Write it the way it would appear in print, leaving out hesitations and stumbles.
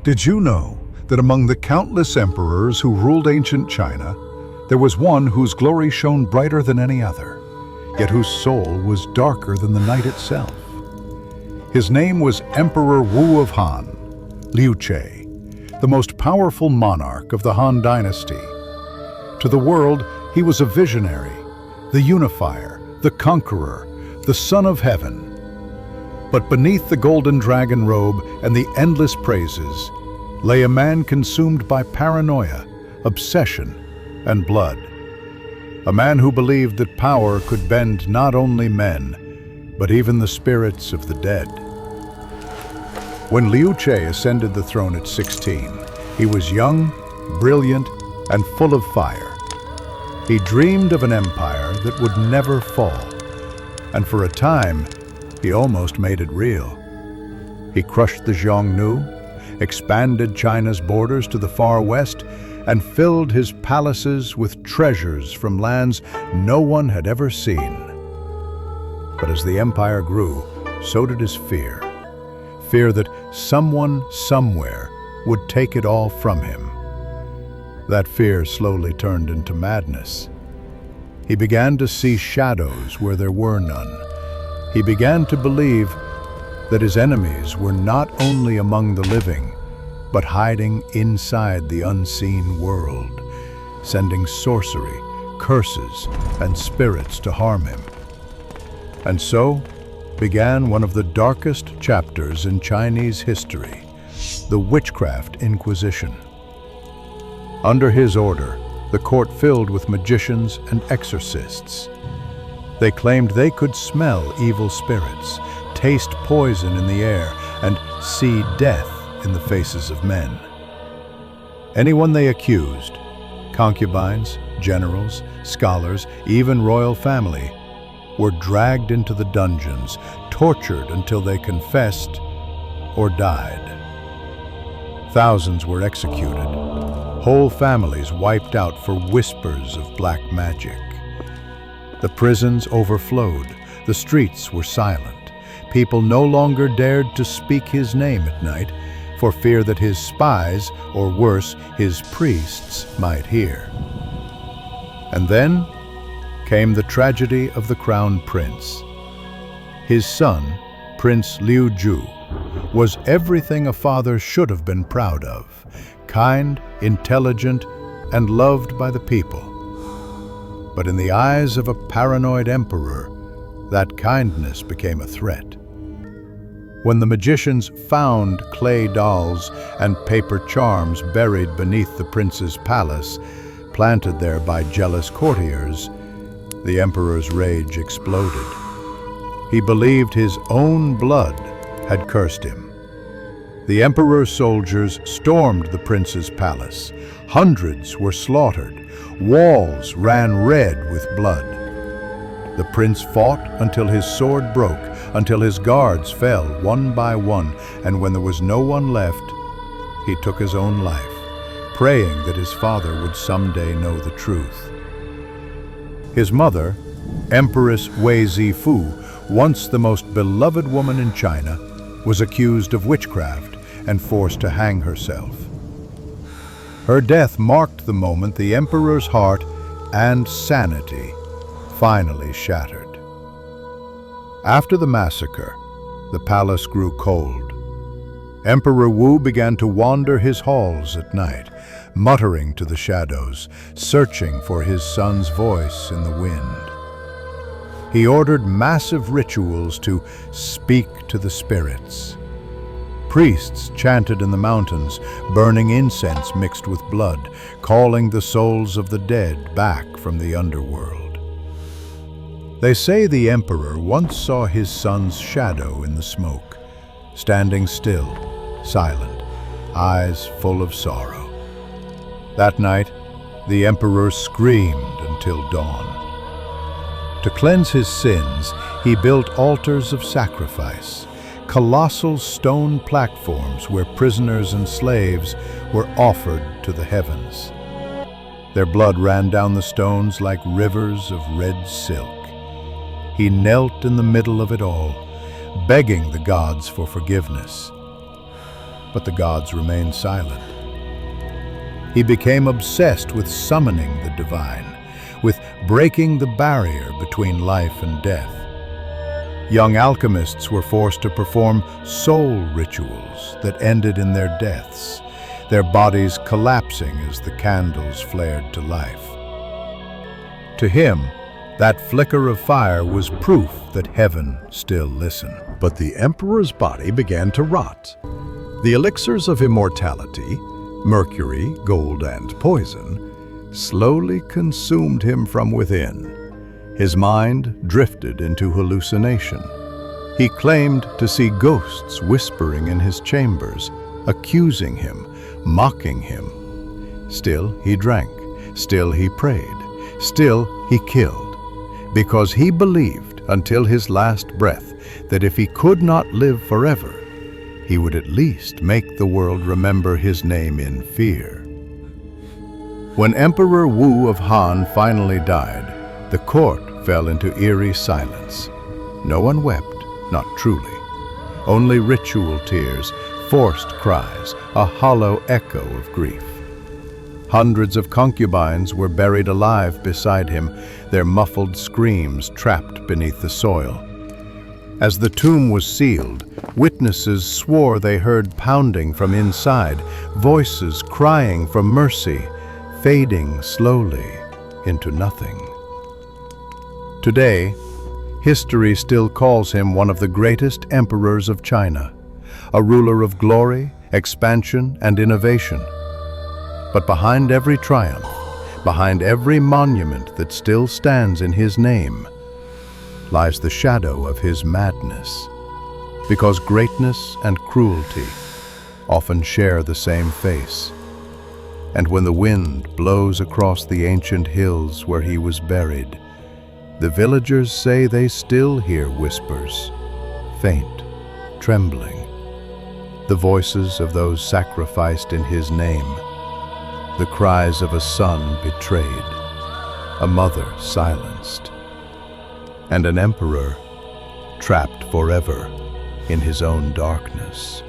Did you know that among the countless emperors who ruled ancient China, there was one whose glory shone brighter than any other, yet whose soul was darker than the night itself? His name was Emperor Wu of Han, Liu Che, the most powerful monarch of the Han Dynasty. To the world, he was a visionary, the unifier, the conqueror, the son of heaven. But beneath the golden dragon robe and the endless praises lay a man consumed by paranoia, obsession, and blood. A man who believed that power could bend not only men, but even the spirits of the dead. When Liu Che ascended the throne at 16, he was young, brilliant, and full of fire. He dreamed of an empire that would never fall, and for a time, he almost made it real. He crushed the Xiongnu, expanded China's borders to the far west, and filled his palaces with treasures from lands no one had ever seen. But as the empire grew, so did his fear. Fear that someone, somewhere, would take it all from him. That fear slowly turned into madness. He began to see shadows where there were none. He began to believe that his enemies were not only among the living, but hiding inside the unseen world, sending sorcery, curses, and spirits to harm him. And so began one of the darkest chapters in Chinese history, the Witchcraft Inquisition. Under his order, the court filled with magicians and exorcists. They claimed they could smell evil spirits, taste poison in the air, and see death in the faces of men. Anyone they accused, concubines, generals, scholars, even royal family, were dragged into the dungeons, tortured until they confessed or died. Thousands were executed, whole families wiped out for whispers of black magic. The prisons overflowed, the streets were silent. People no longer dared to speak his name at night for fear that his spies, or worse, his priests, might hear. And then came the tragedy of the crown prince. His son, Prince Liu Ju, was everything a father should have been proud of: kind, intelligent, and loved by the people. But in the eyes of a paranoid emperor, that kindness became a threat. When the magicians found clay dolls and paper charms buried beneath the prince's palace, planted there by jealous courtiers, the emperor's rage exploded. He believed his own blood had cursed him. The emperor's soldiers stormed the prince's palace. Hundreds were slaughtered. Walls ran red with blood. The prince fought until his sword broke, until his guards fell one by one, and when there was no one left, he took his own life, praying that his father would someday know the truth. His mother, Empress Wei Zifu, once the most beloved woman in China, was accused of witchcraft and forced to hang herself. Her death marked the moment the emperor's heart and sanity finally shattered. After the massacre, the palace grew cold. Emperor Wu began to wander his halls at night, muttering to the shadows, searching for his son's voice in the wind. He ordered massive rituals to speak to the spirits. Priests chanted in the mountains, burning incense mixed with blood, calling the souls of the dead back from the underworld. They say the emperor once saw his son's shadow in the smoke, standing still, silent, eyes full of sorrow. That night, the emperor screamed until dawn. To cleanse his sins, he built altars of sacrifice, colossal stone platforms where prisoners and slaves were offered to the heavens. Their blood ran down the stones like rivers of red silk. He knelt in the middle of it all, begging the gods for forgiveness. but the gods remained silent. He became obsessed with summoning the divine, with breaking the barrier between life and death. Young alchemists were forced to perform soul rituals that ended in their deaths, their bodies collapsing as the candles flared to life. To him, that flicker of fire was proof that heaven still listened. But the emperor's body began to rot. The elixirs of immortality, mercury, gold, and poison, slowly consumed him from within. His mind drifted into hallucination. He claimed to see ghosts whispering in his chambers, accusing him, mocking him. Still he drank, still he prayed, still he killed, because he believed until his last breath that if he could not live forever, he would at least make the world remember his name in fear. When Emperor Wu of Han finally died, the court fell into eerie silence. No one wept, not truly. Only ritual tears, forced cries, a hollow echo of grief. Hundreds of concubines were buried alive beside him, their muffled screams trapped beneath the soil. As the tomb was sealed, witnesses swore they heard pounding from inside, voices crying for mercy, fading slowly into nothing. Today, history still calls him one of the greatest emperors of China, a ruler of glory, expansion, and innovation. But behind every triumph, behind every monument that still stands in his name, lies the shadow of his madness. Because greatness and cruelty often share the same face. And when the wind blows across the ancient hills where he was buried, the villagers say they still hear whispers, faint, trembling, the voices of those sacrificed in his name, the cries of a son betrayed, a mother silenced, and an emperor trapped forever in his own darkness.